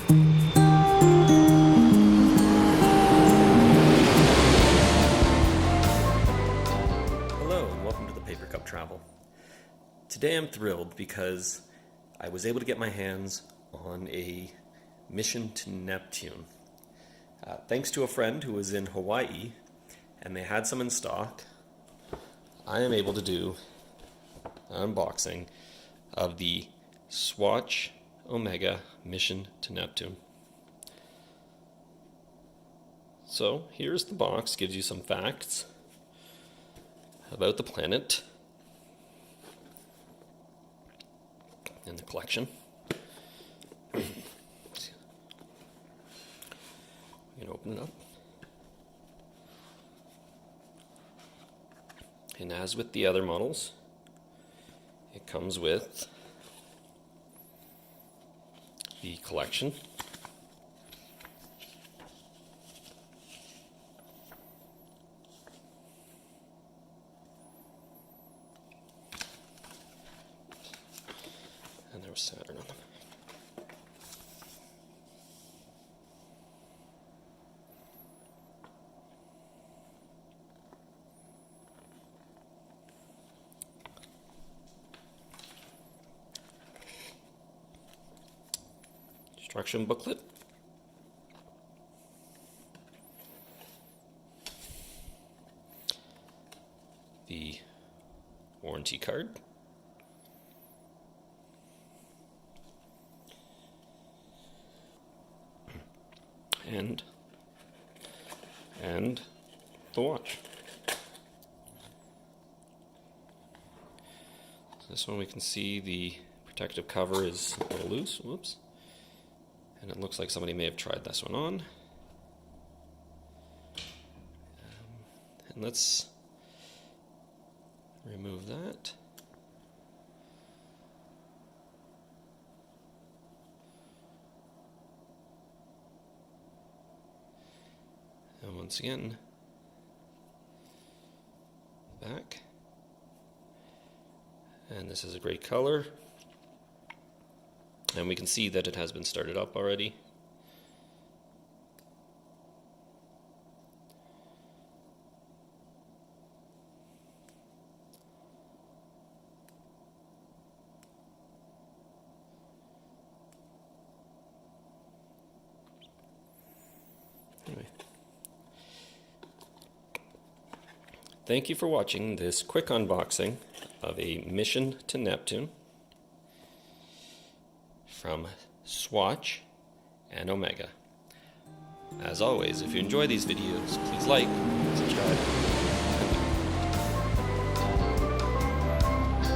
Hello and welcome to the Paper Cup Travel. Today I'm thrilled because I was able to get my hands on a mission to Neptune. Thanks to a friend who was in Hawaii and they had some in stock, I am able to do an unboxing of the Swatch Omega mission to Neptune. So here's the box, gives you some facts about the planet and the collection. You can open it up. And as with the other models, it comes with the collection. And there was Saturn on them. Instruction booklet. The warranty card. And the watch. So this one we can see the protective cover is a little loose. Whoops. And it looks like somebody may have tried this one on. And let's remove that. And once again, back. And this is a great color. And we can see that it has been started up already. Anyway. Thank you for watching this quick unboxing of a mission to Neptune from Swatch and Omega. As always, if you enjoy these videos, please like, subscribe.